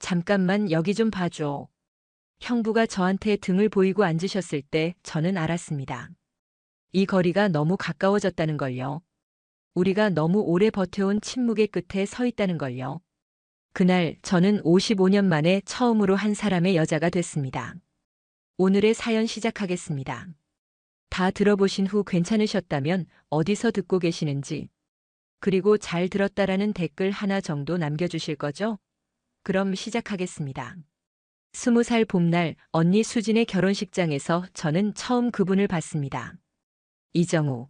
잠깐만 여기 좀 봐줘. 형부가 저한테 등을 보이고 앉으셨을 때 저는 알았습니다. 이 거리가 너무 가까워졌다는 걸요. 우리가 너무 오래 버텨온 침묵의 끝에 서 있다는 걸요. 그날 저는 55년 만에 처음으로 한 사람의 여자가 됐습니다. 오늘의 사연 시작하겠습니다. 다 들어보신 후 괜찮으셨다면 어디서 듣고 계시는지, 그리고 잘 들었다라는 댓글 하나 정도 남겨주실 거죠? 그럼 시작하겠습니다. 20살 봄날 언니 수진의 결혼식장에서 저는 처음 그분을 봤습니다. 이정우.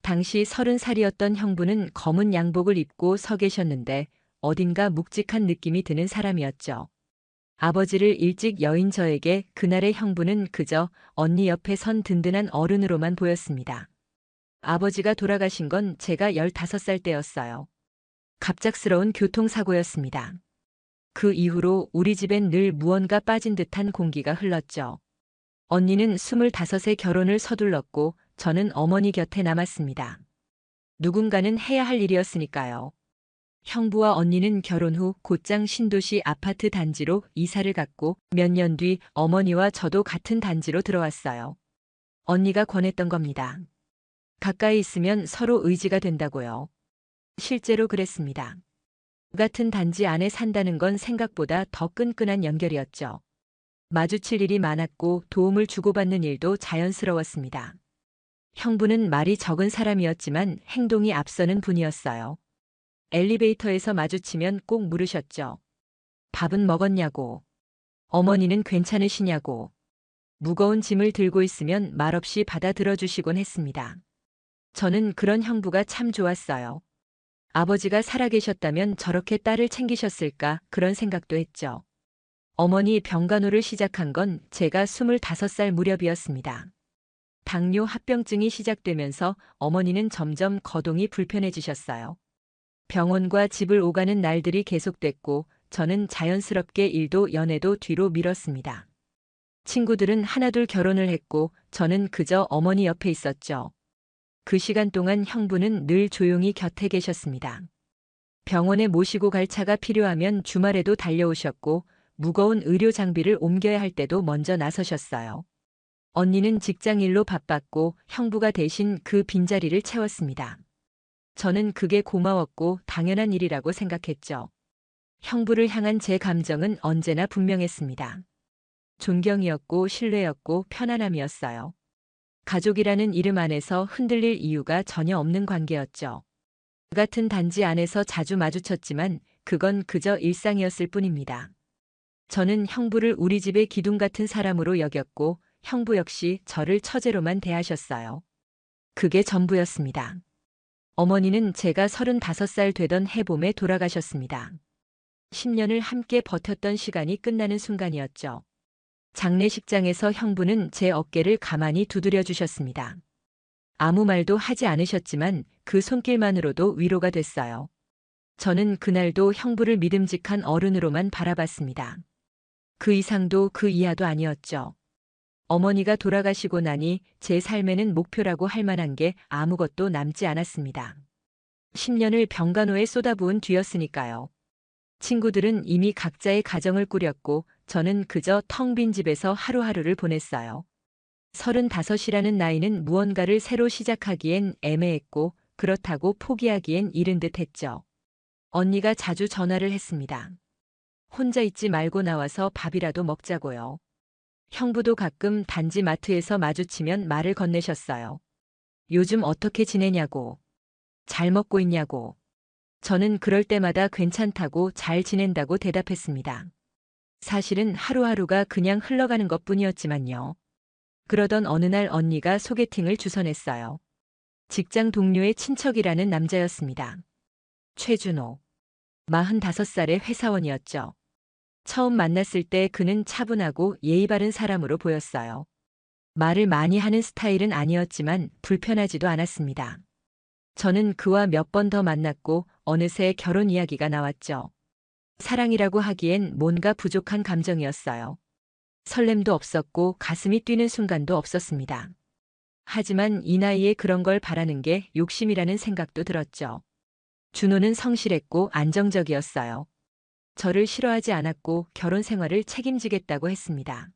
당시 30살이었던 형부는 검은 양복을 입고 서 계셨는데 어딘가 묵직한 느낌이 드는 사람이었죠. 아버지를 일찍 여인 저에게 그날의 형부는 그저 언니 옆에 선 든든한 어른으로만 보였습니다. 아버지가 돌아가신 건 제가 15살 때였어요. 갑작스러운 교통사고였습니다. 그 이후로 우리 집엔 늘 무언가 빠진 듯한 공기가 흘렀죠. 언니는 25세 결혼을 서둘렀고 저는 어머니 곁에 남았습니다. 누군가는 해야 할 일이었으니까요. 형부와 언니는 결혼 후 곧장 신도시 아파트 단지로 이사를 갔고 몇 년 뒤 어머니와 저도 같은 단지로 들어왔어요. 언니가 권했던 겁니다. 가까이 있으면 서로 의지가 된다고요. 실제로 그랬습니다. 같은 단지 안에 산다는 건 생각보다 더 끈끈한 연결이었죠. 마주칠 일이 많았고 도움을 주고받는 일도 자연스러웠습니다. 형부는 말이 적은 사람이었지만 행동이 앞서는 분이었어요. 엘리베이터에서 마주치면 꼭 물으셨죠. 밥은 먹었냐고. 어머니는 괜찮으시냐고. 무거운 짐을 들고 있으면 말없이 받아 들어주시곤 했습니다. 저는 그런 형부가 참 좋았어요. 아버지가 살아계셨다면 저렇게 딸을 챙기셨을까 그런 생각도 했죠. 어머니 병간호를 시작한 건 제가 25살 무렵이었습니다. 당뇨 합병증이 시작되면서 어머니는 점점 거동이 불편해지셨어요. 병원과 집을 오가는 날들이 계속됐고 저는 자연스럽게 일도 연애도 뒤로 미뤘습니다. 친구들은 하나둘 결혼을 했고 저는 그저 어머니 옆에 있었죠. 그 시간 동안 형부는 늘 조용히 곁에 계셨습니다. 병원에 모시고 갈 차가 필요하면 주말에도 달려오셨고 무거운 의료 장비를 옮겨야 할 때도 먼저 나서셨어요. 언니는 직장일로 바빴고 형부가 대신 그 빈자리를 채웠습니다. 저는 그게 고마웠고 당연한 일이라고 생각했죠. 형부를 향한 제 감정은 언제나 분명했습니다. 존경이었고 신뢰였고 편안함이었어요. 가족이라는 이름 안에서 흔들릴 이유가 전혀 없는 관계였죠. 같은 단지 안에서 자주 마주쳤지만 그건 그저 일상이었을 뿐입니다. 저는 형부를 우리 집의 기둥 같은 사람으로 여겼고 형부 역시 저를 처제로만 대하셨어요. 그게 전부였습니다. 어머니는 제가 35살 되던 해봄에 돌아가셨습니다. 10년을 함께 버텼던 시간이 끝나는 순간이었죠. 장례식장에서 형부는 제 어깨를 가만히 두드려 주셨습니다. 아무 말도 하지 않으셨지만 그 손길만으로도 위로가 됐어요. 저는 그날도 형부를 믿음직한 어른으로만 바라봤습니다. 그 이상도 그 이하도 아니었죠. 어머니가 돌아가시고 나니 제 삶에는 목표라고 할 만한 게 아무것도 남지 않았습니다. 10년을 병간호에 쏟아부은 뒤였으니까요. 친구들은 이미 각자의 가정을 꾸렸고 저는 그저 텅 빈 집에서 하루하루를 보냈어요. 35이라는 나이는 무언가를 새로 시작하기엔 애매했고 그렇다고 포기하기엔 이른 듯 했죠. 언니가 자주 전화를 했습니다. 혼자 있지 말고 나와서 밥이라도 먹자고요. 형부도 가끔 단지 마트에서 마주치면 말을 건네셨어요. 요즘 어떻게 지내냐고. 잘 먹고 있냐고. 저는 그럴 때마다 괜찮다고 잘 지낸다고 대답했습니다. 사실은 하루하루가 그냥 흘러가는 것뿐이었지만요. 그러던 어느 날 언니가 소개팅을 주선했어요. 직장 동료의 친척이라는 남자였습니다. 최준호. 45살의 회사원이었죠. 처음 만났을 때 그는 차분하고 예의 바른 사람으로 보였어요. 말을 많이 하는 스타일은 아니었지만 불편하지도 않았습니다. 저는 그와 몇 번 더 만났고 어느새 결혼 이야기가 나왔죠. 사랑이라고 하기엔 뭔가 부족한 감정이었어요. 설렘도 없었고 가슴이 뛰는 순간도 없었습니다. 하지만 이 나이에 그런 걸 바라는 게 욕심이라는 생각도 들었죠. 준호는 성실했고 안정적이었어요. 저를 싫어하지 않았고 결혼 생활을 책임지겠다고 했습니다.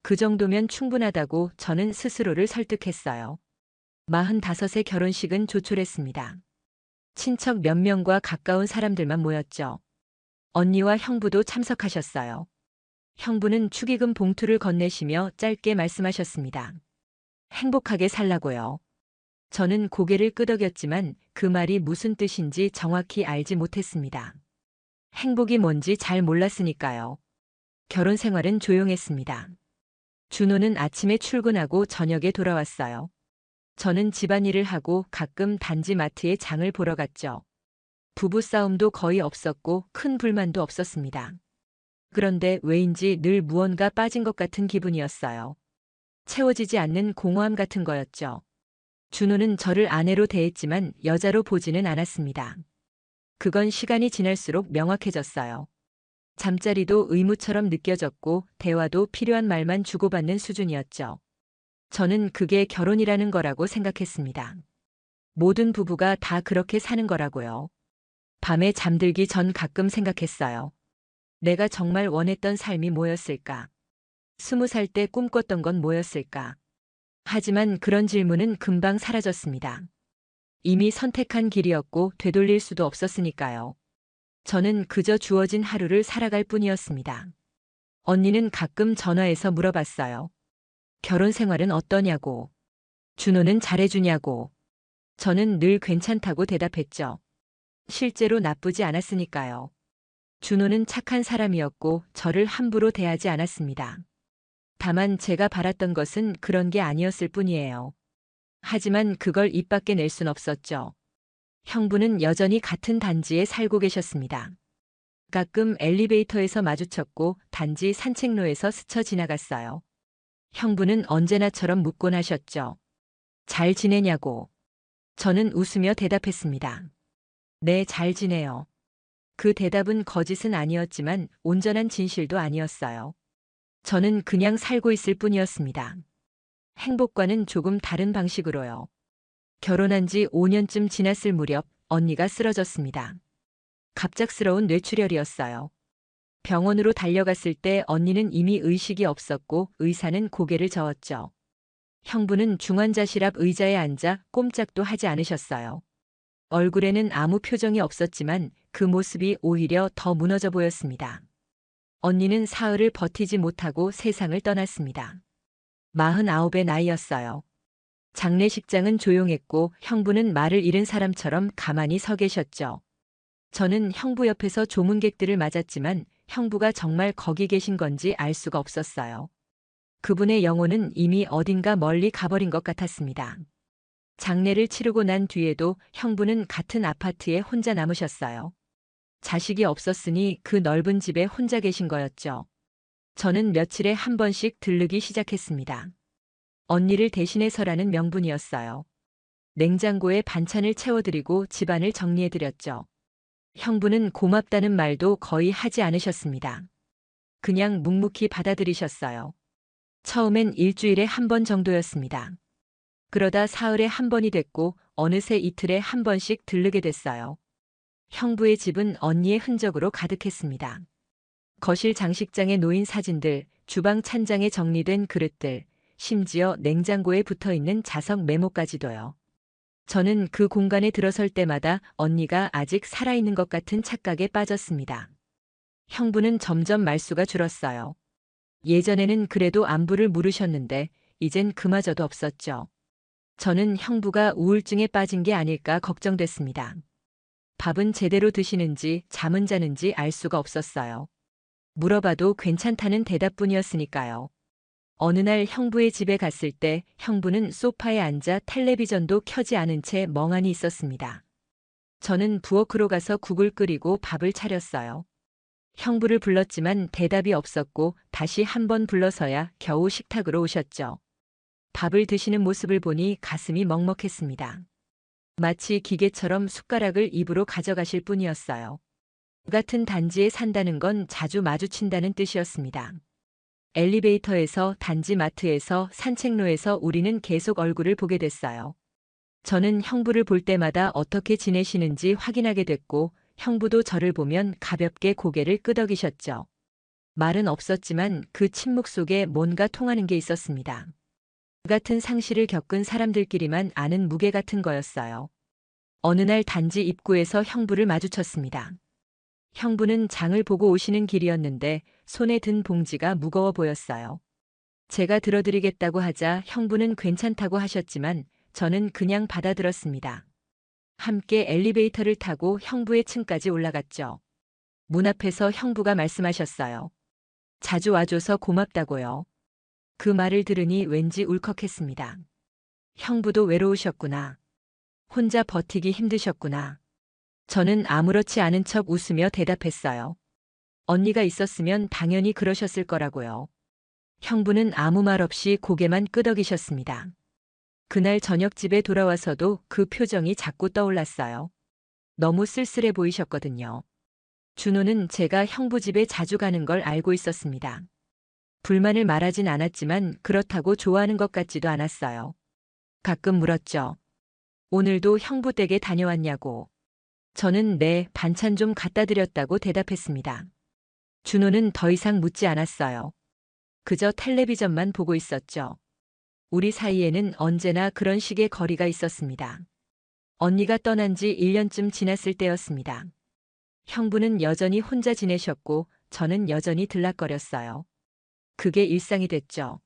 그 정도면 충분하다고 저는 스스로를 설득했어요. 45의 결혼식은 조촐했습니다. 친척 몇 명과 가까운 사람들만 모였죠. 언니와 형부도 참석하셨어요. 형부는 축의금 봉투를 건네시며 짧게 말씀하셨습니다. 행복하게 살라고요. 저는 고개를 끄덕였지만 그 말이 무슨 뜻인지 정확히 알지 못했습니다. 행복이 뭔지 잘 몰랐으니까요. 결혼 생활은 조용했습니다. 준호는 아침에 출근하고 저녁에 돌아왔어요. 저는 집안일을 하고 가끔 단지 마트에 장을 보러 갔죠. 부부싸움도 거의 없었고 큰 불만도 없었습니다. 그런데 왜인지 늘 무언가 빠진 것 같은 기분이었어요. 채워지지 않는 공허함 같은 거였죠. 준호는 저를 아내로 대했지만 여자로 보지는 않았습니다. 그건 시간이 지날수록 명확해졌어요. 잠자리도 의무처럼 느껴졌고 대화도 필요한 말만 주고받는 수준이었죠. 저는 그게 결혼이라는 거라고 생각했습니다. 모든 부부가 다 그렇게 사는 거라고요. 밤에 잠들기 전 가끔 생각했어요. 내가 정말 원했던 삶이 뭐였을까? 20살 때 꿈꿨던 건 뭐였을까? 하지만 그런 질문은 금방 사라졌습니다. 이미 선택한 길이었고 되돌릴 수도 없었으니까요. 저는 그저 주어진 하루를 살아갈 뿐이었습니다. 언니는 가끔 전화해서 물어봤어요. 결혼 생활은 어떠냐고. 준호는 잘해주냐고. 저는 늘 괜찮다고 대답했죠. 실제로 나쁘지 않았으니까요. 준호는 착한 사람이었고 저를 함부로 대하지 않았습니다. 다만 제가 바랐던 것은 그런 게 아니었을 뿐이에요. 하지만 그걸 입 밖에 낼 순 없었죠. 형부는 여전히 같은 단지에 살고 계셨습니다. 가끔 엘리베이터에서 마주쳤고 단지 산책로에서 스쳐 지나갔어요. 형부는 언제나처럼 묻곤 하셨죠. 잘 지내냐고. 저는 웃으며 대답했습니다. 네, 잘 지내요. 그 대답은 거짓은 아니었지만 온전한 진실도 아니었어요. 저는 그냥 살고 있을 뿐이었습니다. 행복과는 조금 다른 방식으로요. 결혼한 지 5년쯤 지났을 무렵 언니가 쓰러졌습니다. 갑작스러운 뇌출혈이었어요. 병원으로 달려갔을 때 언니는 이미 의식이 없었고 의사는 고개를 저었죠. 형부는 중환자실 앞 의자에 앉아 꼼짝도 하지 않으셨어요. 얼굴에는 아무 표정이 없었지만 그 모습이 오히려 더 무너져 보였습니다. 언니는 사흘을 버티지 못하고 세상을 떠났습니다. 49의 나이였어요. 장례식장은 조용했고 형부는 말을 잃은 사람처럼 가만히 서 계셨죠. 저는 형부 옆에서 조문객들을 맞았지만 형부가 정말 거기 계신 건지 알 수가 없었어요. 그분의 영혼은 이미 어딘가 멀리 가버린 것 같았습니다. 장례를 치르고 난 뒤에도 형부는 같은 아파트에 혼자 남으셨어요. 자식이 없었으니 그 넓은 집에 혼자 계신 거였죠. 저는 며칠에 한 번씩 들르기 시작했습니다. 언니를 대신해서라는 명분이었어요. 냉장고에 반찬을 채워드리고 집안을 정리해드렸죠. 형부는 고맙다는 말도 거의 하지 않으셨습니다. 그냥 묵묵히 받아들이셨어요. 처음엔 일주일에 한 번 정도였습니다. 그러다 사흘에 한 번이 됐고 어느새 이틀에 한 번씩 들르게 됐어요. 형부의 집은 언니의 흔적으로 가득했습니다. 거실 장식장에 놓인 사진들, 주방 찬장에 정리된 그릇들, 심지어 냉장고에 붙어있는 자석 메모까지도요. 저는 그 공간에 들어설 때마다 언니가 아직 살아있는 것 같은 착각에 빠졌습니다. 형부는 점점 말수가 줄었어요. 예전에는 그래도 안부를 물으셨는데 이젠 그마저도 없었죠. 저는 형부가 우울증에 빠진 게 아닐까 걱정됐습니다. 밥은 제대로 드시는지 잠은 자는지 알 수가 없었어요. 물어봐도 괜찮다는 대답뿐이었으니까요. 어느 날 형부의 집에 갔을 때 형부는 소파에 앉아 텔레비전도 켜지 않은 채 멍하니 있었습니다. 저는 부엌으로 가서 국을 끓이고 밥을 차렸어요. 형부를 불렀지만 대답이 없었고 다시 한 번 불러서야 겨우 식탁으로 오셨죠. 밥을 드시는 모습을 보니 가슴이 먹먹했습니다. 마치 기계처럼 숟가락을 입으로 가져가실 뿐이었어요. 같은 단지에 산다는 건 자주 마주친다는 뜻이었습니다. 엘리베이터에서 단지 마트에서 산책로에서 우리는 계속 얼굴을 보게 됐어요. 저는 형부를 볼 때마다 어떻게 지내시는지 확인하게 됐고 형부도 저를 보면 가볍게 고개를 끄덕이셨죠. 말은 없었지만 그 침묵 속에 뭔가 통하는 게 있었습니다. 그 같은 상실을 겪은 사람들끼리만 아는 무게 같은 거였어요. 어느 날 단지 입구에서 형부를 마주쳤습니다. 형부는 장을 보고 오시는 길이었는데 손에 든 봉지가 무거워 보였어요. 제가 들어드리겠다고 하자 형부는 괜찮다고 하셨지만 저는 그냥 받아들었습니다. 함께 엘리베이터를 타고 형부의 층까지 올라갔죠. 문 앞에서 형부가 말씀하셨어요. 자주 와줘서 고맙다고요. 그 말을 들으니 왠지 울컥했습니다. 형부도 외로우셨구나. 혼자 버티기 힘드셨구나. 저는 아무렇지 않은 척 웃으며 대답했어요. 언니가 있었으면 당연히 그러셨을 거라고요. 형부는 아무 말 없이 고개만 끄덕이셨습니다. 그날 저녁 집에 돌아와서도 그 표정이 자꾸 떠올랐어요. 너무 쓸쓸해 보이셨거든요. 준호는 제가 형부 집에 자주 가는 걸 알고 있었습니다. 불만을 말하진 않았지만 그렇다고 좋아하는 것 같지도 않았어요. 가끔 물었죠. 오늘도 형부 댁에 다녀왔냐고. 저는 네, 반찬 좀 갖다 드렸다고 대답했습니다. 준호는 더 이상 묻지 않았어요. 그저 텔레비전만 보고 있었죠. 우리 사이에는 언제나 그런 식의 거리가 있었습니다. 언니가 떠난 지 1년쯤 지났을 때였습니다. 형부는 여전히 혼자 지내셨고 저는 여전히 들락거렸어요. 그게 일상이 됐죠.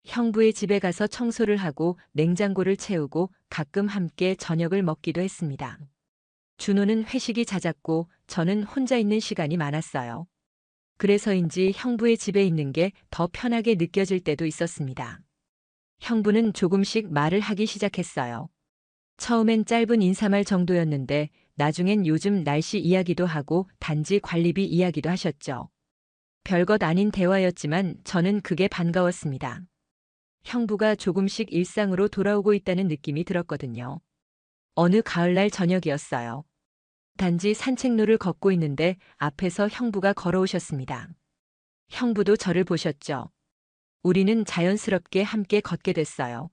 형부의 집에 가서 청소를 하고 냉장고를 채우고 가끔 함께 저녁을 먹기도 했습니다. 준호는 회식이 잦았고 저는 혼자 있는 시간이 많았어요. 그래서인지 형부의 집에 있는 게 더 편하게 느껴질 때도 있었습니다. 형부는 조금씩 말을 하기 시작했어요. 처음엔 짧은 인사말 정도였는데 나중엔 요즘 날씨 이야기도 하고 단지 관리비 이야기도 하셨죠. 별것 아닌 대화였지만 저는 그게 반가웠습니다. 형부가 조금씩 일상으로 돌아오고 있다는 느낌이 들었거든요. 어느 가을날 저녁이었어요. 단지 산책로를 걷고 있는데 앞에서 형부가 걸어오셨습니다. 형부도 저를 보셨죠. 우리는 자연스럽게 함께 걷게 됐어요.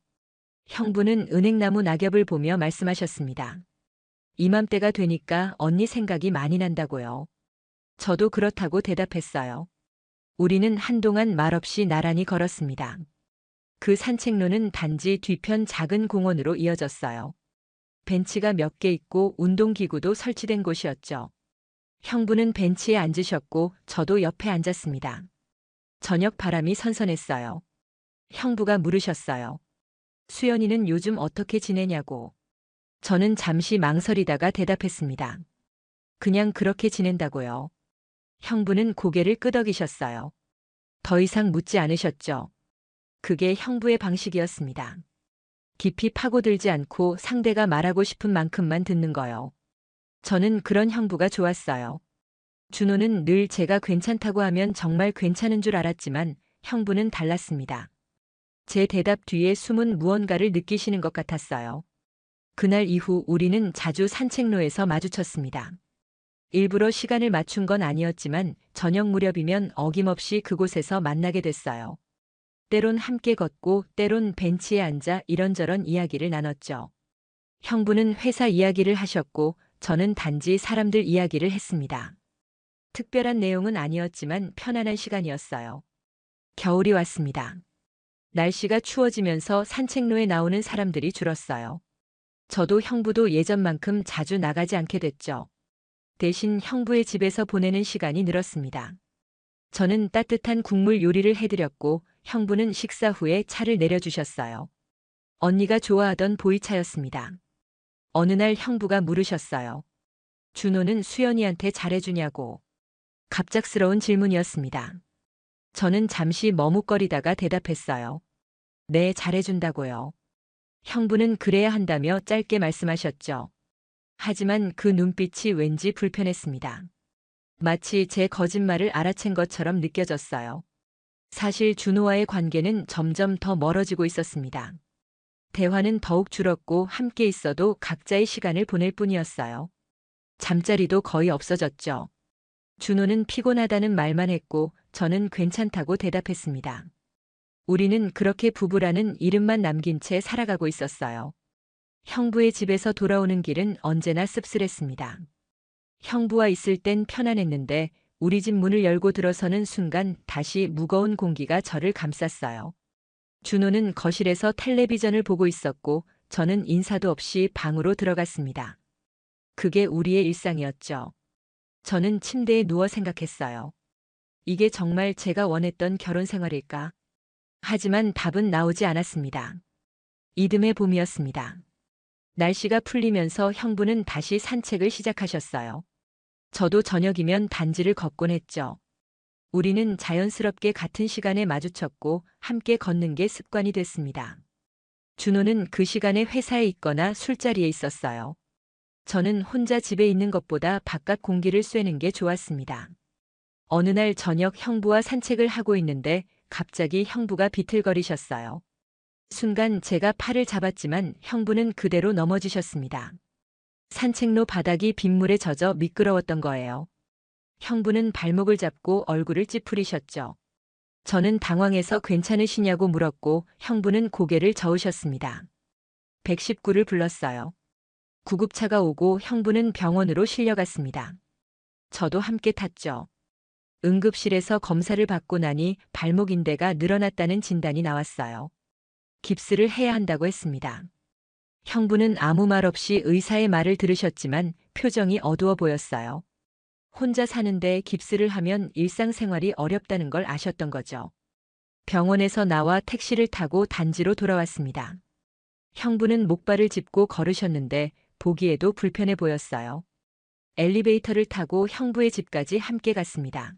형부는 은행나무 낙엽을 보며 말씀하셨습니다. 이맘때가 되니까 언니 생각이 많이 난다고요. 저도 그렇다고 대답했어요. 우리는 한동안 말없이 나란히 걸었습니다. 그 산책로는 단지 뒤편 작은 공원으로 이어졌어요. 벤치가 몇 개 있고 운동기구도 설치된 곳이었죠. 형부는 벤치에 앉으셨고 저도 옆에 앉았습니다. 저녁 바람이 선선했어요. 형부가 물으셨어요. 수연이는 요즘 어떻게 지내냐고. 저는 잠시 망설이다가 대답했습니다. 그냥 그렇게 지낸다고요. 형부는 고개를 끄덕이셨어요. 더 이상 묻지 않으셨죠. 그게 형부의 방식이었습니다. 깊이 파고들지 않고 상대가 말하고 싶은 만큼만 듣는 거요. 저는 그런 형부가 좋았어요. 준호는 늘 제가 괜찮다고 하면 정말 괜찮은 줄 알았지만 형부는 달랐습니다. 제 대답 뒤에 숨은 무언가를 느끼시는 것 같았어요. 그날 이후 우리는 자주 산책로에서 마주쳤습니다. 일부러 시간을 맞춘 건 아니었지만 저녁 무렵이면 어김없이 그곳에서 만나게 됐어요. 때론 함께 걷고 때론 벤치에 앉아 이런저런 이야기를 나눴죠. 형부는 회사 이야기를 하셨고 저는 단지 사람들 이야기를 했습니다. 특별한 내용은 아니었지만 편안한 시간이었어요. 겨울이 왔습니다. 날씨가 추워지면서 산책로에 나오는 사람들이 줄었어요. 저도 형부도 예전만큼 자주 나가지 않게 됐죠. 대신 형부의 집에서 보내는 시간이 늘었습니다. 저는 따뜻한 국물 요리를 해드렸고 형부는 식사 후에 차를 내려주셨어요. 언니가 좋아하던 보이차였습니다. 어느 날 형부가 물으셨어요. 준호는 수연이한테 잘해주냐고. 갑작스러운 질문이었습니다. 저는 잠시 머뭇거리다가 대답했어요. 네, 잘해준다고요. 형부는 그래야 한다며 짧게 말씀하셨죠. 하지만 그 눈빛이 왠지 불편했습니다. 마치 제 거짓말을 알아챈 것처럼 느껴졌어요. 사실 준호와의 관계는 점점 더 멀어지고 있었습니다. 대화는 더욱 줄었고 함께 있어도 각자의 시간을 보낼 뿐이었어요. 잠자리도 거의 없어졌죠. 준호는 피곤하다는 말만 했고 저는 괜찮다고 대답했습니다. 우리는 그렇게 부부라는 이름만 남긴 채 살아가고 있었어요. 형부의 집에서 돌아오는 길은 언제나 씁쓸했습니다. 형부와 있을 땐 편안했는데 우리 집 문을 열고 들어서는 순간 다시 무거운 공기가 저를 감쌌어요. 준호는 거실에서 텔레비전을 보고 있었고 저는 인사도 없이 방으로 들어갔습니다. 그게 우리의 일상이었죠. 저는 침대에 누워 생각했어요. 이게 정말 제가 원했던 결혼 생활일까? 하지만 답은 나오지 않았습니다. 이듬해 봄이었습니다. 날씨가 풀리면서 형부는 다시 산책을 시작하셨어요. 저도 저녁이면 단지를 걷곤 했죠. 우리는 자연스럽게 같은 시간에 마주쳤고 함께 걷는 게 습관이 됐습니다. 준호는 그 시간에 회사에 있거나 술자리에 있었어요. 저는 혼자 집에 있는 것보다 바깥 공기를 쐬는 게 좋았습니다. 어느 날 저녁 형부와 산책을 하고 있는데 갑자기 형부가 비틀거리셨어요. 순간 제가 팔을 잡았지만 형부는 그대로 넘어지셨습니다. 산책로 바닥이 빗물에 젖어 미끄러웠던 거예요. 형부는 발목을 잡고 얼굴을 찌푸리셨죠. 저는 당황해서 괜찮으시냐고 물었고 형부는 고개를 저으셨습니다. 119를 불렀어요. 구급차가 오고 형부는 병원으로 실려갔습니다. 저도 함께 탔죠. 응급실에서 검사를 받고 나니 발목 인대가 늘어났다는 진단이 나왔어요. 깁스를 해야 한다고 했습니다. 형부는 아무 말 없이 의사의 말을 들으셨지만 표정이 어두워 보였어요. 혼자 사는데 깁스를 하면 일상생활이 어렵다는 걸 아셨던 거죠. 병원에서 나와 택시를 타고 단지로 돌아왔습니다. 형부는 목발을 짚고 걸으셨는데 보기에도 불편해 보였어요. 엘리베이터를 타고 형부의 집까지 함께 갔습니다.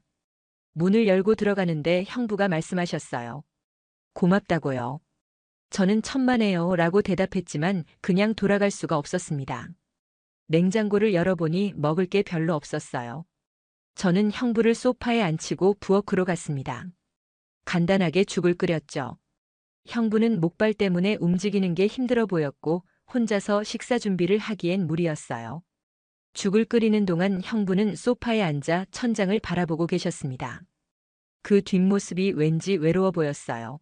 문을 열고 들어가는데 형부가 말씀하셨어요. 고맙다고요. 저는 천만에요 라고 대답했지만 그냥 돌아갈 수가 없었습니다. 냉장고를 열어보니 먹을 게 별로 없었어요. 저는 형부를 소파에 앉히고 부엌으로 갔습니다. 간단하게 죽을 끓였죠. 형부는 목발 때문에 움직이는 게 힘들어 보였고 혼자서 식사 준비를 하기엔 무리였어요. 죽을 끓이는 동안 형부는 소파에 앉아 천장을 바라보고 계셨습니다. 그 뒷모습이 왠지 외로워 보였어요.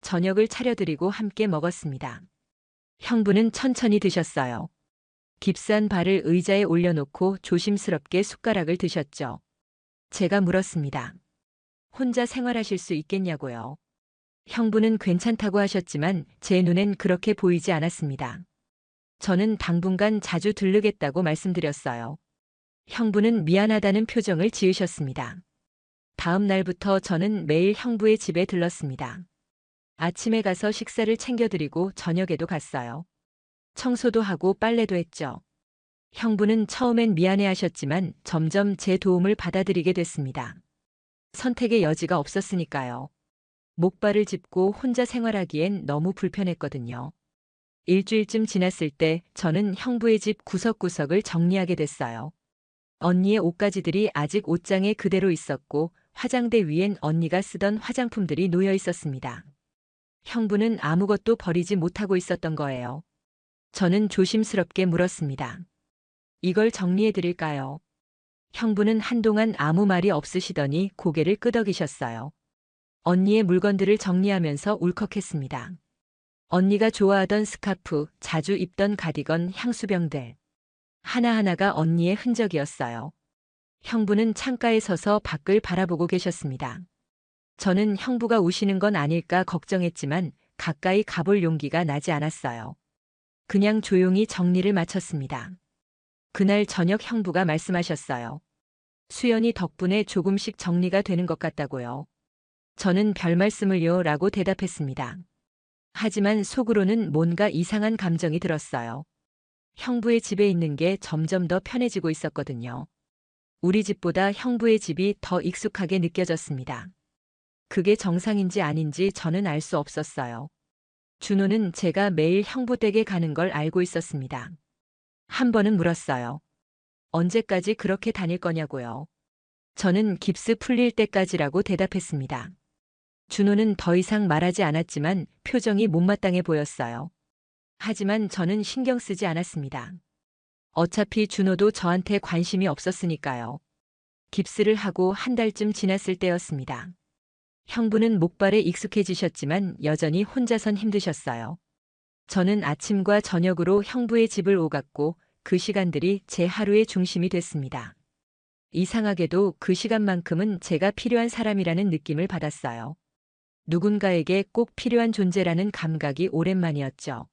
저녁을 차려드리고 함께 먹었습니다. 형부는 천천히 드셨어요. 깁스한 발을 의자에 올려놓고 조심스럽게 숟가락을 드셨죠. 제가 물었습니다. 혼자 생활하실 수 있겠냐고요. 형부는 괜찮다고 하셨지만 제 눈엔 그렇게 보이지 않았습니다. 저는 당분간 자주 들르겠다고 말씀드렸어요. 형부는 미안하다는 표정을 지으셨습니다. 다음 날부터 저는 매일 형부의 집에 들렀습니다. 아침에 가서 식사를 챙겨드리고 저녁에도 갔어요. 청소도 하고 빨래도 했죠. 형부는 처음엔 미안해하셨지만 점점 제 도움을 받아들이게 됐습니다. 선택의 여지가 없었으니까요. 목발을 짚고 혼자 생활하기엔 너무 불편했거든요. 일주일쯤 지났을 때 저는 형부의 집 구석구석을 정리하게 됐어요. 언니의 옷가지들이 아직 옷장에 그대로 있었고 화장대 위엔 언니가 쓰던 화장품들이 놓여 있었습니다. 형부는 아무것도 버리지 못하고 있었던 거예요. 저는 조심스럽게 물었습니다. 이걸 정리해 드릴까요? 형부는 한동안 아무 말이 없으시더니 고개를 끄덕이셨어요. 언니의 물건들을 정리하면서 울컥했습니다. 언니가 좋아하던 스카프, 자주 입던 가디건, 향수병들. 하나하나가 언니의 흔적이었어요. 형부는 창가에 서서 밖을 바라보고 계셨습니다. 저는 형부가 우시는 건 아닐까 걱정했지만 가까이 가볼 용기가 나지 않았어요. 그냥 조용히 정리를 마쳤습니다. 그날 저녁 형부가 말씀하셨어요. 수연이 덕분에 조금씩 정리가 되는 것 같다고요. 저는 별 말씀을요 라고 대답했습니다. 하지만 속으로는 뭔가 이상한 감정이 들었어요. 형부의 집에 있는 게 점점 더 편해지고 있었거든요. 우리 집보다 형부의 집이 더 익숙하게 느껴졌습니다. 그게 정상인지 아닌지 저는 알 수 없었어요. 준호는 제가 매일 형부 댁에 가는 걸 알고 있었습니다. 한 번은 물었어요. 언제까지 그렇게 다닐 거냐고요. 저는 깁스 풀릴 때까지라고 대답했습니다. 준호는 더 이상 말하지 않았지만 표정이 못마땅해 보였어요. 하지만 저는 신경 쓰지 않았습니다. 어차피 준호도 저한테 관심이 없었으니까요. 깁스를 하고 한 달쯤 지났을 때였습니다. 형부는 목발에 익숙해지셨지만 여전히 혼자선 힘드셨어요. 저는 아침과 저녁으로 형부의 집을 오갔고 그 시간들이 제 하루의 중심이 됐습니다. 이상하게도 그 시간만큼은 제가 필요한 사람이라는 느낌을 받았어요. 누군가에게 꼭 필요한 존재라는 감각이 오랜만이었죠.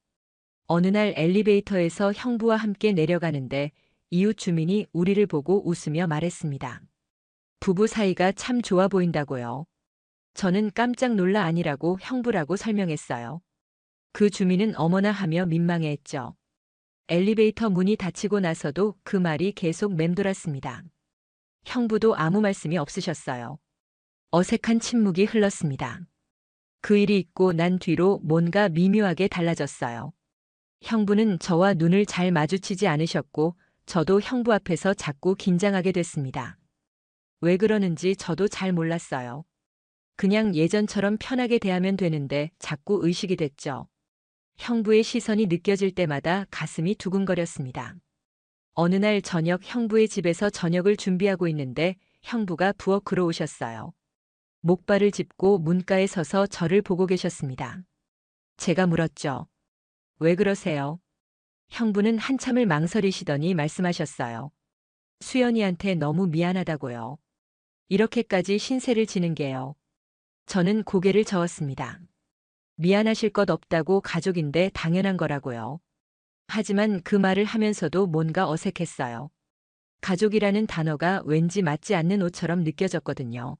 어느 날 엘리베이터에서 형부와 함께 내려가는데 이웃 주민이 우리를 보고 웃으며 말했습니다. 부부 사이가 참 좋아 보인다고요. 저는 깜짝 놀라 아니라고 형부라고 설명했어요. 그 주민은 어머나 하며 민망해했죠. 엘리베이터 문이 닫히고 나서도 그 말이 계속 맴돌았습니다. 형부도 아무 말씀이 없으셨어요. 어색한 침묵이 흘렀습니다. 그 일이 있고 난 뒤로 뭔가 미묘하게 달라졌어요. 형부는 저와 눈을 잘 마주치지 않으셨고 저도 형부 앞에서 자꾸 긴장하게 됐습니다. 왜 그러는지 저도 잘 몰랐어요. 그냥 예전처럼 편하게 대하면 되는데 자꾸 의식이 됐죠. 형부의 시선이 느껴질 때마다 가슴이 두근거렸습니다. 어느 날 저녁 형부의 집에서 저녁을 준비하고 있는데 형부가 부엌 들어오셨어요. 목발을 짚고 문가에 서서 저를 보고 계셨습니다. 제가 물었죠. 왜 그러세요? 형부는 한참을 망설이시더니 말씀하셨어요. 수연이한테 너무 미안하다고요. 이렇게까지 신세를 지는 게요. 저는 고개를 저었습니다. 미안하실 것 없다고 가족인데 당연한 거라고요. 하지만 그 말을 하면서도 뭔가 어색했어요. 가족이라는 단어가 왠지 맞지 않는 옷처럼 느껴졌거든요.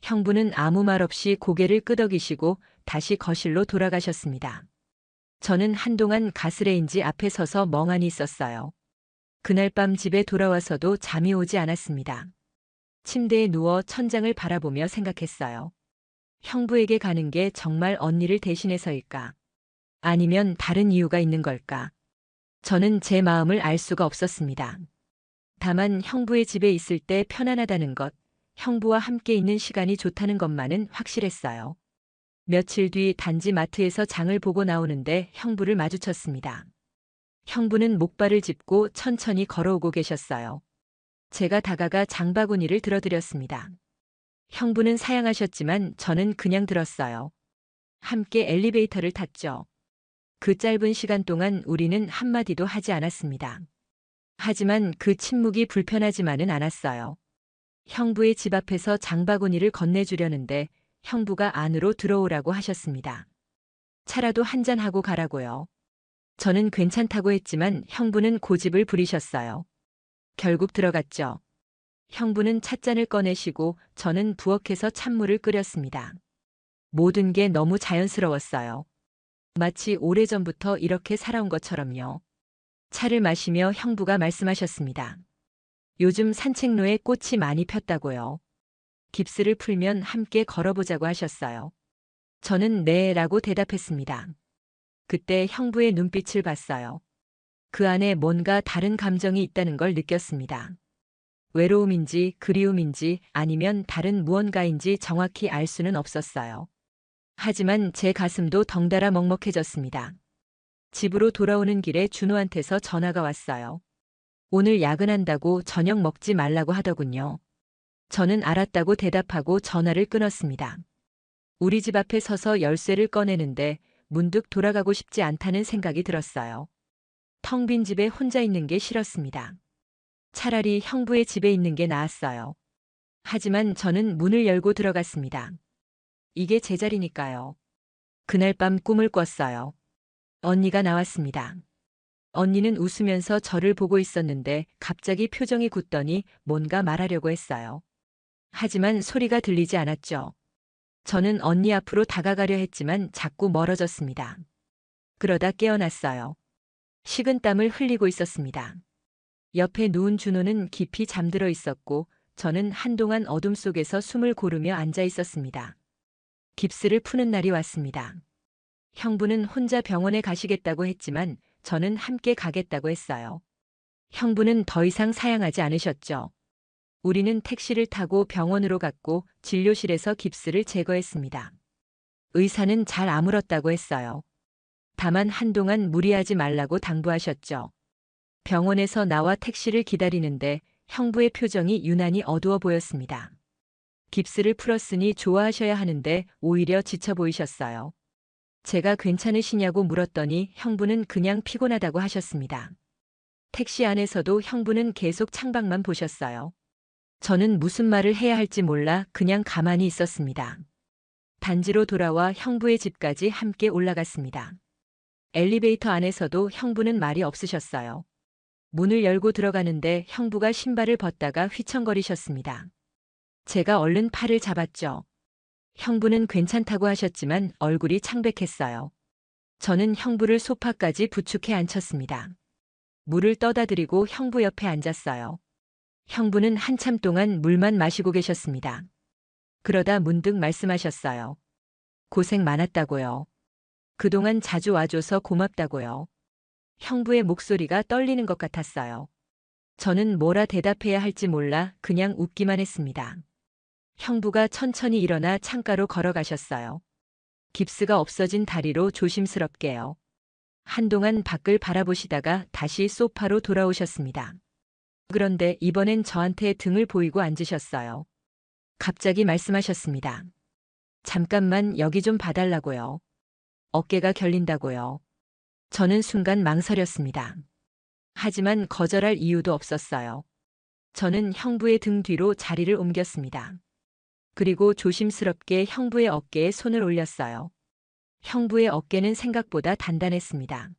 형부는 아무 말 없이 고개를 끄덕이시고 다시 거실로 돌아가셨습니다. 저는 한동안 가스레인지 앞에 서서 멍하니 있었어요. 그날 밤 집에 돌아와서도 잠이 오지 않았습니다. 침대에 누워 천장을 바라보며 생각했어요. 형부에게 가는 게 정말 언니를 대신해서일까? 아니면 다른 이유가 있는 걸까? 저는 제 마음을 알 수가 없었습니다. 다만 형부의 집에 있을 때 편안하다는 것, 형부와 함께 있는 시간이 좋다는 것만은 확실했어요. 며칠 뒤 단지 마트에서 장을 보고 나오는데 형부를 마주쳤습니다. 형부는 목발을 짚고 천천히 걸어오고 계셨어요. 제가 다가가 장바구니를 들어드렸습니다. 형부는 사양하셨지만 저는 그냥 들었어요. 함께 엘리베이터를 탔죠. 그 짧은 시간 동안 우리는 한마디도 하지 않았습니다. 하지만 그 침묵이 불편하지만은 않았어요. 형부의 집 앞에서 장바구니를 건네주려는데 형부가 안으로 들어오라고 하셨습니다. 차라도 한잔하고 가라고요. 저는 괜찮다고 했지만 형부는 고집을 부리셨어요. 결국 들어갔죠. 형부는 찻잔을 꺼내시고 저는 부엌에서 찬물을 끓였습니다. 모든 게 너무 자연스러웠어요. 마치 오래전부터 이렇게 살아온 것처럼요. 차를 마시며 형부가 말씀하셨습니다. 요즘 산책로에 꽃이 많이 폈다고요. 깁스를 풀면 함께 걸어보자고 하셨어요. 저는 네라고 대답했습니다. 그때 형부의 눈빛을 봤어요. 그 안에 뭔가 다른 감정이 있다는 걸 느꼈습니다. 외로움인지 그리움인지 아니면 다른 무언가인지 정확히 알 수는 없었어요. 하지만 제 가슴도 덩달아 먹먹해졌습니다. 집으로 돌아오는 길에 준호한테서 전화가 왔어요. 오늘 야근한다고 저녁 먹지 말라고 하더군요. 저는 알았다고 대답하고 전화를 끊었습니다. 우리 집 앞에 서서 열쇠를 꺼내는데 문득 돌아가고 싶지 않다는 생각이 들었어요. 텅 빈 집에 혼자 있는 게 싫었습니다. 차라리 형부의 집에 있는 게 나았어요. 하지만 저는 문을 열고 들어갔습니다. 이게 제 자리니까요. 그날 밤 꿈을 꿨어요. 언니가 나왔습니다. 언니는 웃으면서 저를 보고 있었는데 갑자기 표정이 굳더니 뭔가 말하려고 했어요. 하지만 소리가 들리지 않았죠. 저는 언니 앞으로 다가가려 했지만 자꾸 멀어졌습니다. 그러다 깨어났어요. 식은땀을 흘리고 있었습니다. 옆에 누운 준호는 깊이 잠들어 있었고 저는 한동안 어둠 속에서 숨을 고르며 앉아 있었습니다. 깁스를 푸는 날이 왔습니다. 형부는 혼자 병원에 가시겠다고 했지만 저는 함께 가겠다고 했어요. 형부는 더 이상 사양하지 않으셨죠. 우리는 택시를 타고 병원으로 갔고 진료실에서 깁스를 제거했습니다. 의사는 잘 아물었다고 했어요. 다만 한동안 무리하지 말라고 당부하셨죠. 병원에서 나와 택시를 기다리는데 형부의 표정이 유난히 어두워 보였습니다. 깁스를 풀었으니 좋아하셔야 하는데 오히려 지쳐 보이셨어요. 제가 괜찮으시냐고 물었더니 형부는 그냥 피곤하다고 하셨습니다. 택시 안에서도 형부는 계속 창밖만 보셨어요. 저는 무슨 말을 해야 할지 몰라 그냥 가만히 있었습니다. 단지로 돌아와 형부의 집까지 함께 올라갔습니다. 엘리베이터 안에서도 형부는 말이 없으셨어요. 문을 열고 들어가는데 형부가 신발을 벗다가 휘청거리셨습니다. 제가 얼른 팔을 잡았죠. 형부는 괜찮다고 하셨지만 얼굴이 창백했어요. 저는 형부를 소파까지 부축해 앉혔습니다. 물을 떠다 드리고 형부 옆에 앉았어요. 형부는 한참 동안 물만 마시고 계셨습니다. 그러다 문득 말씀하셨어요. 고생 많았다고요. 그동안 자주 와줘서 고맙다고요. 형부의 목소리가 떨리는 것 같았어요. 저는 뭐라 대답해야 할지 몰라 그냥 웃기만 했습니다. 형부가 천천히 일어나 창가로 걸어가셨어요. 깁스가 없어진 다리로 조심스럽게요. 한동안 밖을 바라보시다가 다시 소파로 돌아오셨습니다. 그런데 이번엔 저한테 등을 보이고 앉으셨어요. 갑자기 말씀하셨습니다. 잠깐만 여기 좀 봐달라고요. 어깨가 결린다고요. 저는 순간 망설였습니다. 하지만 거절할 이유도 없었어요. 저는 형부의 등 뒤로 자리를 옮겼습니다. 그리고 조심스럽게 형부의 어깨에 손을 올렸어요. 형부의 어깨는 생각보다 단단했습니다.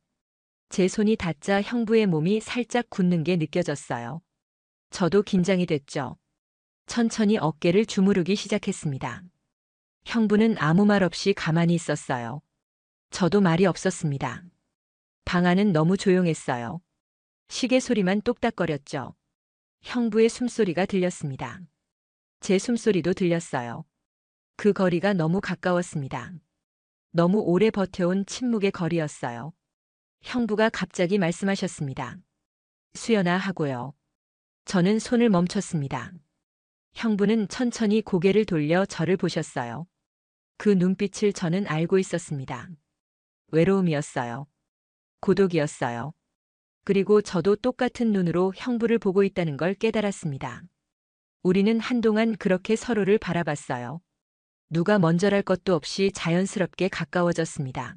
제 손이 닿자 형부의 몸이 살짝 굳는 게 느껴졌어요. 저도 긴장이 됐죠. 천천히 어깨를 주무르기 시작했습니다. 형부는 아무 말 없이 가만히 있었어요. 저도 말이 없었습니다. 방 안은 너무 조용했어요. 시계 소리만 똑딱거렸죠. 형부의 숨소리가 들렸습니다. 제 숨소리도 들렸어요. 그 거리가 너무 가까웠습니다. 너무 오래 버텨온 침묵의 거리였어요. 형부가 갑자기 말씀하셨습니다. 수연아 하고요. 저는 손을 멈췄습니다. 형부는 천천히 고개를 돌려 저를 보셨어요. 그 눈빛을 저는 알고 있었습니다. 외로움이었어요. 고독이었어요. 그리고 저도 똑같은 눈으로 형부를 보고 있다는 걸 깨달았습니다. 우리는 한동안 그렇게 서로를 바라봤어요. 누가 먼저랄 것도 없이 자연스럽게 가까워졌습니다.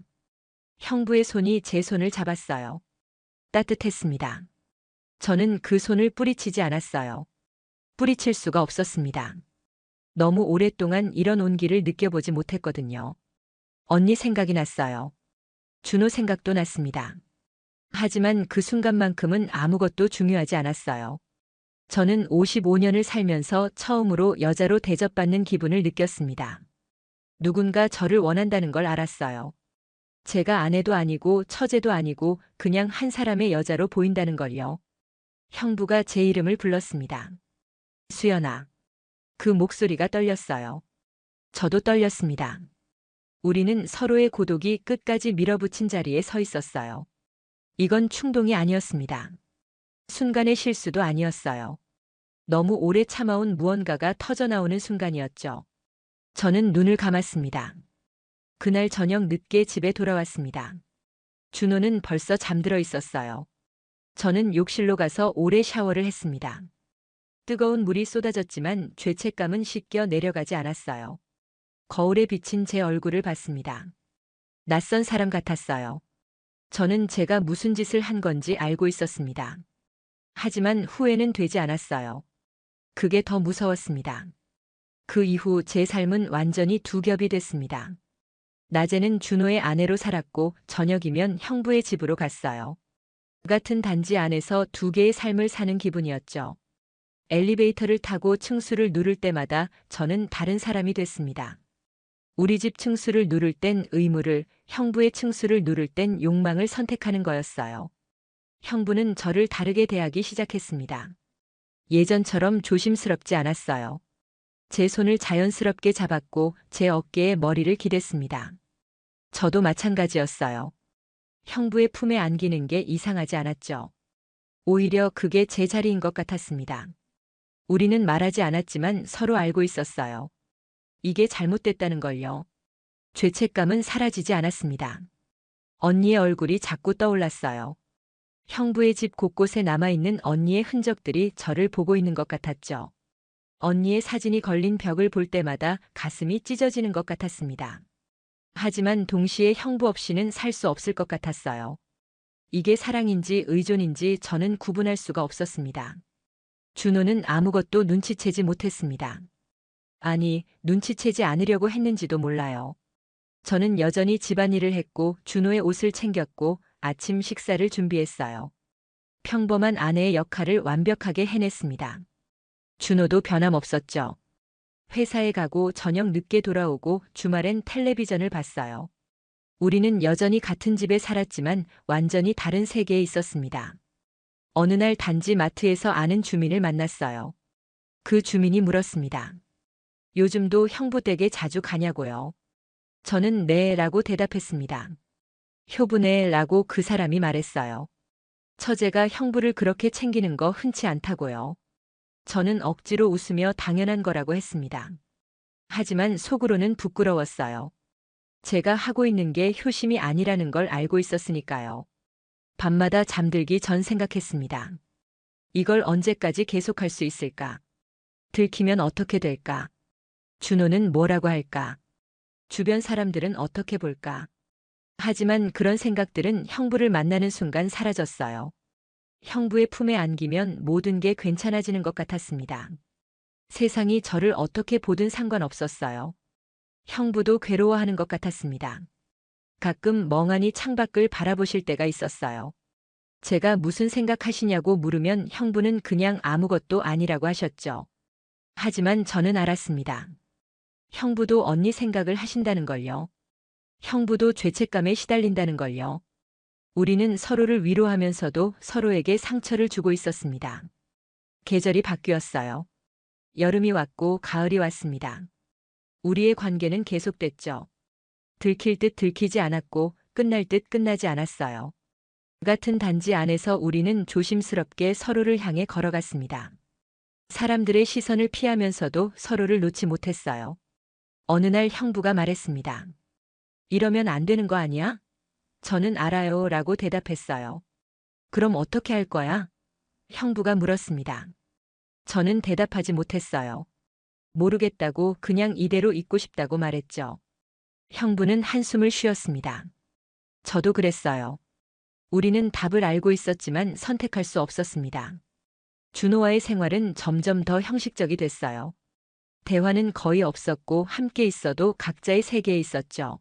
형부의 손이 제 손을 잡았어요. 따뜻했습니다. 저는 그 손을 뿌리치지 않았어요. 뿌리칠 수가 없었습니다. 너무 오랫동안 이런 온기를 느껴보지 못했거든요. 언니 생각이 났어요. 준호 생각도 났습니다. 하지만 그 순간만큼은 아무것도 중요하지 않았어요. 저는 55년을 살면서 처음으로 여자로 대접받는 기분을 느꼈습니다. 누군가 저를 원한다는 걸 알았어요. 제가 아내도 아니고 처제도 아니고 그냥 한 사람의 여자로 보인다는 걸요. 형부가 제 이름을 불렀습니다. 수연아. 그 목소리가 떨렸어요. 저도 떨렸습니다. 우리는 서로의 고독이 끝까지 밀어붙인 자리에 서 있었어요. 이건 충동이 아니었습니다. 순간의 실수도 아니었어요. 너무 오래 참아온 무언가가 터져나오는 순간이었죠. 저는 눈을 감았습니다. 그날 저녁 늦게 집에 돌아왔습니다. 준호는 벌써 잠들어 있었어요. 저는 욕실로 가서 오래 샤워를 했습니다. 뜨거운 물이 쏟아졌지만 죄책감은 씻겨 내려가지 않았어요. 거울에 비친 제 얼굴을 봤습니다. 낯선 사람 같았어요. 저는 제가 무슨 짓을 한 건지 알고 있었습니다. 하지만 후회는 되지 않았어요. 그게 더 무서웠습니다. 그 이후 제 삶은 완전히 두 겹이 됐습니다. 낮에는 준호의 아내로 살았고 저녁이면 형부의 집으로 갔어요. 같은 단지 안에서 두 개의 삶을 사는 기분이었죠. 엘리베이터를 타고 층수를 누를 때마다 저는 다른 사람이 됐습니다. 우리 집 층수를 누를 땐 의무를, 형부의 층수를 누를 땐 욕망을 선택하는 거였어요. 형부는 저를 다르게 대하기 시작했습니다. 예전처럼 조심스럽지 않았어요. 제 손을 자연스럽게 잡았고 제 어깨에 머리를 기댔습니다. 저도 마찬가지였어요. 형부의 품에 안기는 게 이상하지 않았죠. 오히려 그게 제 자리인 것 같았습니다. 우리는 말하지 않았지만 서로 알고 있었어요. 이게 잘못됐다는 걸요. 죄책감은 사라지지 않았습니다. 언니의 얼굴이 자꾸 떠올랐어요. 형부의 집 곳곳에 남아있는 언니의 흔적들이 저를 보고 있는 것 같았죠. 언니의 사진이 걸린 벽을 볼 때마다 가슴이 찢어지는 것 같았습니다. 하지만 동시에 형부 없이는 살 수 없을 것 같았어요. 이게 사랑인지 의존인지 저는 구분할 수가 없었습니다. 준호는 아무것도 눈치채지 못했습니다. 아니, 눈치채지 않으려고 했는지도 몰라요. 저는 여전히 집안일을 했고 준호의 옷을 챙겼고 아침 식사를 준비했어요. 평범한 아내의 역할을 완벽하게 해냈습니다. 준호도 변함없었죠. 회사에 가고 저녁 늦게 돌아오고 주말엔 텔레비전을 봤어요. 우리는 여전히 같은 집에 살았지만 완전히 다른 세계에 있었습니다. 어느 날 단지 마트에서 아는 주민을 만났어요. 그 주민이 물었습니다. 요즘도 형부 댁에 자주 가냐고요. 저는 네 라고 대답했습니다. 효부네 라고 그 사람이 말했어요. 처제가 형부를 그렇게 챙기는 거 흔치 않다고요. 저는 억지로 웃으며 당연한 거라고 했습니다. 하지만 속으로는 부끄러웠어요. 제가 하고 있는 게 효심이 아니라는 걸 알고 있었으니까요. 밤마다 잠들기 전 생각했습니다. 이걸 언제까지 계속할 수 있을까? 들키면 어떻게 될까? 준호는 뭐라고 할까? 주변 사람들은 어떻게 볼까? 하지만 그런 생각들은 형부를 만나는 순간 사라졌어요. 형부의 품에 안기면 모든 게 괜찮아지는 것 같았습니다. 세상이 저를 어떻게 보든 상관없었어요. 형부도 괴로워하는 것 같았습니다. 가끔 멍하니 창밖을 바라보실 때가 있었어요. 제가 무슨 생각하시냐고 물으면 형부는 그냥 아무것도 아니라고 하셨죠. 하지만 저는 알았습니다. 형부도 언니 생각을 하신다는 걸요. 형부도 죄책감에 시달린다는 걸요. 우리는 서로를 위로하면서도 서로에게 상처를 주고 있었습니다. 계절이 바뀌었어요. 여름이 왔고 가을이 왔습니다. 우리의 관계는 계속됐죠. 들킬 듯 들키지 않았고 끝날 듯 끝나지 않았어요. 같은 단지 안에서 우리는 조심스럽게 서로를 향해 걸어갔습니다. 사람들의 시선을 피하면서도 서로를 놓지 못했어요. 어느 날 형부가 말했습니다. 이러면 안 되는 거 아니야? 저는 알아요 라고 대답했어요. 그럼 어떻게 할 거야? 형부가 물었습니다. 저는 대답하지 못했어요. 모르겠다고 그냥 이대로 있고 싶다고 말했죠. 형부는 한숨을 쉬었습니다. 저도 그랬어요. 우리는 답을 알고 있었지만 선택할 수 없었습니다. 준호와의 생활은 점점 더 형식적이 됐어요. 대화는 거의 없었고 함께 있어도 각자의 세계에 있었죠.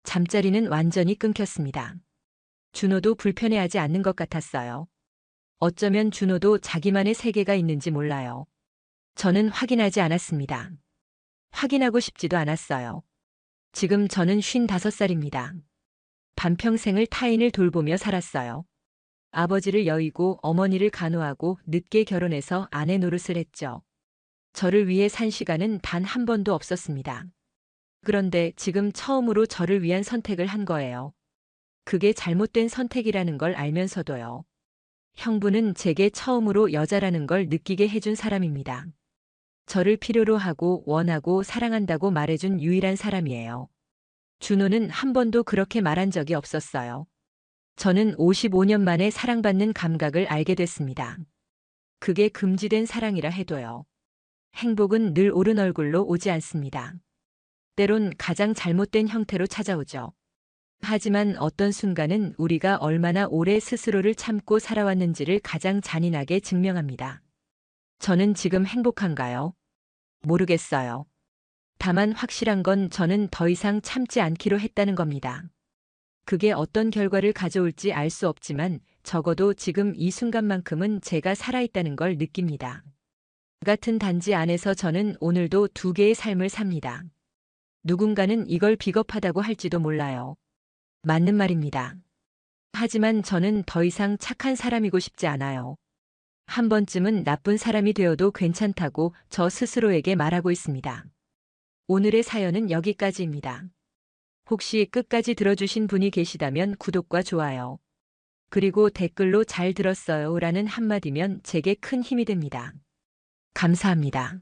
잠자리는 완전히 끊겼습니다. 준호도 불편해하지 않는 것 같았어요. 어쩌면 준호도 자기만의 세계가 있는지 몰라요. 저는 확인하지 않았습니다. 확인하고 싶지도 않았어요. 지금 저는 55살입니다. 반평생을 타인을 돌보며 살았어요. 아버지를 여의고 어머니를 간호하고 늦게 결혼해서 아내 노릇을 했죠. 저를 위해 산 시간은 단 한 번도 없었습니다. 그런데 지금 처음으로 저를 위한 선택을 한 거예요. 그게 잘못된 선택이라는 걸 알면서도요. 형부는 제게 처음으로 여자라는 걸 느끼게 해준 사람입니다. 저를 필요로 하고 원하고 사랑한다고 말해준 유일한 사람이에요. 준호는 한 번도 그렇게 말한 적이 없었어요. 저는 55년 만에 사랑받는 감각을 알게 됐습니다. 그게 금지된 사랑이라 해도요. 행복은 늘 오른 얼굴로 오지 않습니다. 때론 가장 잘못된 형태로 찾아오죠. 하지만 어떤 순간은 우리가 얼마나 오래 스스로를 참고 살아왔는지를 가장 잔인하게 증명합니다. 저는 지금 행복한가요? 모르겠어요. 다만 확실한 건 저는 더 이상 참지 않기로 했다는 겁니다. 그게 어떤 결과를 가져올지 알 수 없지만 적어도 지금 이 순간만큼은 제가 살아있다는 걸 느낍니다. 같은 단지 안에서 저는 오늘도 두 개의 삶을 삽니다. 누군가는 이걸 비겁하다고 할지도 몰라요. 맞는 말입니다. 하지만 저는 더 이상 착한 사람이고 싶지 않아요. 한 번쯤은 나쁜 사람이 되어도 괜찮다고 저 스스로에게 말하고 있습니다. 오늘의 사연은 여기까지입니다. 혹시 끝까지 들어주신 분이 계시다면 구독과 좋아요. 그리고 댓글로 잘 들었어요 라는 한마디면 제게 큰 힘이 됩니다. 감사합니다.